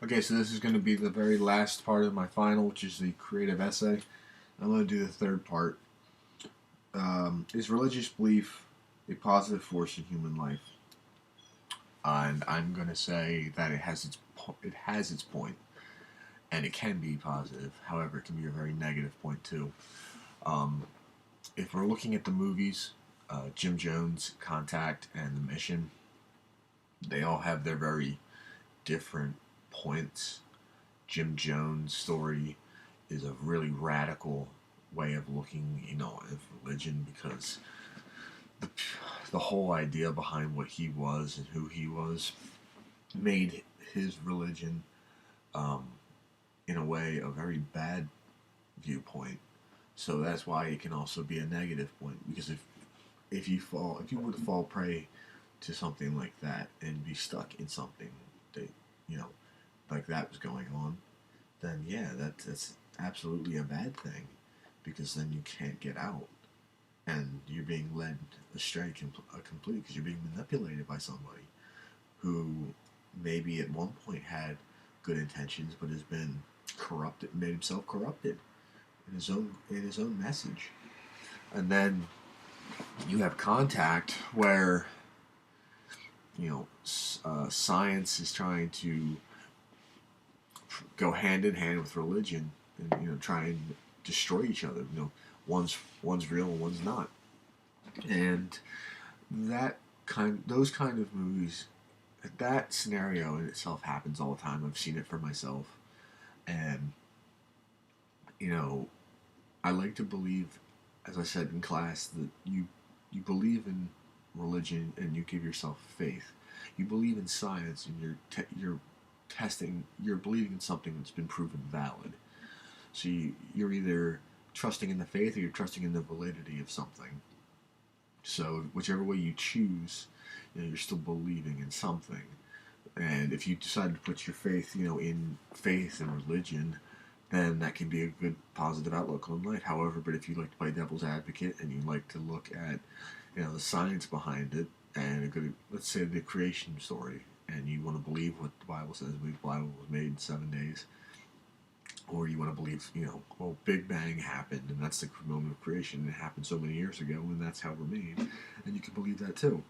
Okay, so this is going to be the very last part of my final, which is the creative essay. I'm going to do the third part. Is religious belief a positive force in human life? And I'm going to say that it has its point, and it can be positive. However, it can be a very negative point too. Um, if we're looking at the movies, Jim Jones, Contact, and The Mission, they all have their very different points. Jim Jones' story is a really radical way of looking, at religion because the, the whole idea behind what he was and who he was made his religion, um, in a way, a very bad viewpoint. So that's why it can also be a negative point because if you were to fall prey to something like that and be stuck in something that you know like that was going on, then yeah, that's absolutely a bad thing because then you can't get out and you're being led astray completely because you're being manipulated by somebody who maybe at one point had good intentions but has been corrupted, made himself corrupted in his own message. And then you have Contact where science is trying to go hand in hand with religion and try and destroy each other. One's real and one's not. And those kind of movies, that scenario in itself happens all the time. I've seen it for myself, and you know, I like to believe, as I said in class, that you believe in religion and you give yourself faith. You believe in science and you're testing. You're believing in something that's been proven valid. So you're either trusting in the faith or you're trusting in the validity of something. So whichever way you choose, you're still believing in something. And if you decide to put your faith, in faith and religion, then that can be a good positive outlook on life. However, but if you like to play devil's advocate and you like to look at, the science behind it and let's say the creation story, and you want to believe what the Bible says, the Bible was made in 7 days, or you want to believe, well, Big Bang happened, and that's the moment of creation, and it happened so many years ago, and that's how we're made, and you can believe that too.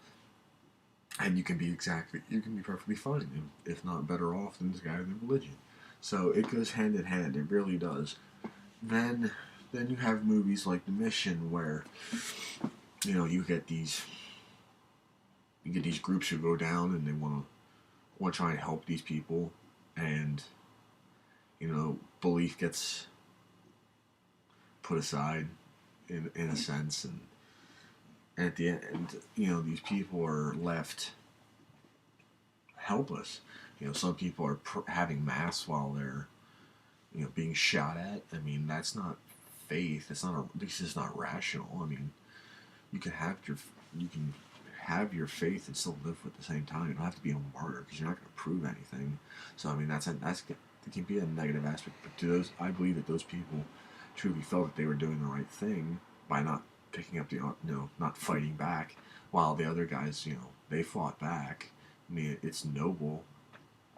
And you can be perfectly fine, if not better off than this guy with religion. So it goes hand in hand, it really does. Then, then you have movies like The Mission, where you get these groups who go down and they want to try and help these people, and belief gets put aside in a sense, and at the end, these people are left helpless. Some people are having mass while they're being shot at. I mean, that's not faith. It's not. This is not rational. I mean, you can have your you can have your faith and still live at the same time. You don't have to be a martyr because you're not going to prove anything. So I mean, it can be a negative aspect. But to those, I believe that those people truly felt that they were doing the right thing by not picking up not fighting back, while the other guys, they fought back. I mean, it's noble,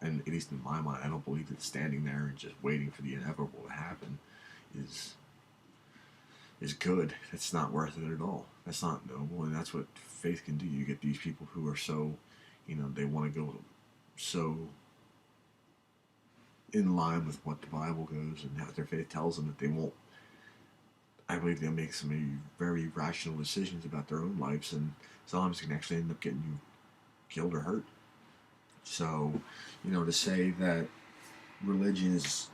and at least in my mind, I don't believe that standing there and just waiting for the inevitable to happen is good. It's not worth it at all. That's not noble, and that's what faith can do. You get these people who are so, they want to go so in line with what the Bible goes and how their faith tells them that they won't. I believe they'll make some very rational decisions about their own lives, and sometimes it can actually end up getting you killed or hurt. So, to say that religion is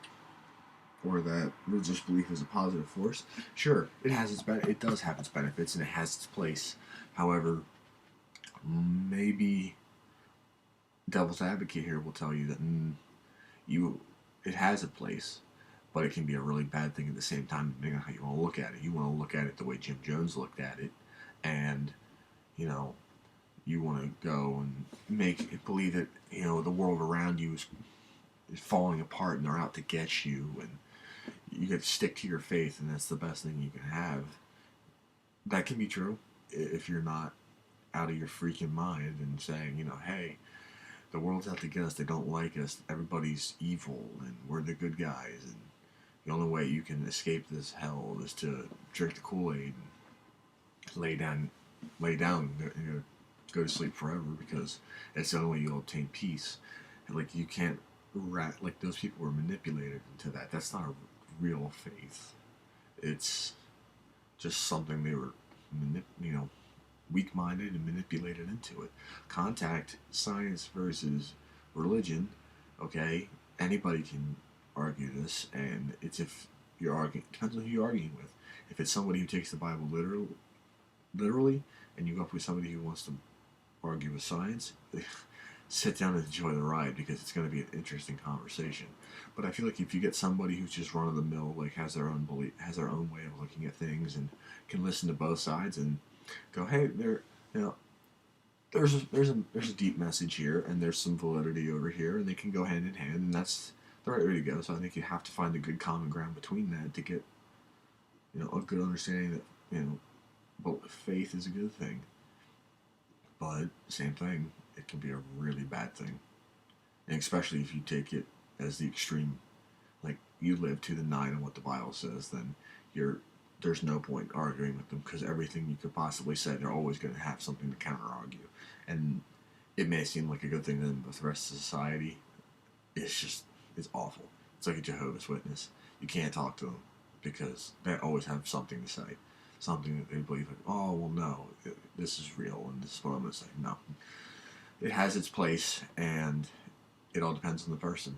or that religious belief is a positive force, sure, it does have its benefits and it has its place. However, maybe devil's advocate here will tell you that you it has a place, but it can be a really bad thing at the same time, depending on how you want to look at it. You want to look at it the way Jim Jones looked at it, and you want to go and make it believe that the world around you is falling apart and they're out to get you, and you got to stick to your faith, and that's the best thing you can have. That can be true if you're not out of your freaking mind and saying, hey, the world's out to get us. They don't like us. Everybody's evil, and we're the good guys. And the only way you can escape this hell is to drink the Kool-Aid and lay down, and go to sleep forever because it's the only way you'll obtain peace. And like you can't like those people were manipulated into that. That's not a real faith. It's just something they were, weak-minded and manipulated into it. Contact science versus religion. Okay, anybody can argue this, and it's if you're arguing. Depends on who you're arguing with. If it's somebody who takes the Bible literally, and you go up with somebody who wants to argue with science, sit down and enjoy the ride because it's going to be an interesting conversation. But I feel like if you get somebody who's just run of the mill, like has their own belief, has their own way of looking at things, and can listen to both sides and go, hey, you know, there's a deep message here, and there's some validity over here, and they can go hand in hand, and that's the right way to go. So I think you have to find a good common ground between that to get, a good understanding that faith is a good thing, but same thing, it can be a really bad thing, and especially if you take it as the extreme, like you live to the nine on what the Bible says, then there's no point arguing with them because everything you could possibly say, they're always going to have something to counter argue, and it may seem like a good thing to them, but the rest of society, it's awful. It's like a Jehovah's Witness. You can't talk to them because they always have something to say, something that they believe. Like, oh well, no, this is real, and this is what I'm going to say. No, it has its place, and it all depends on the person.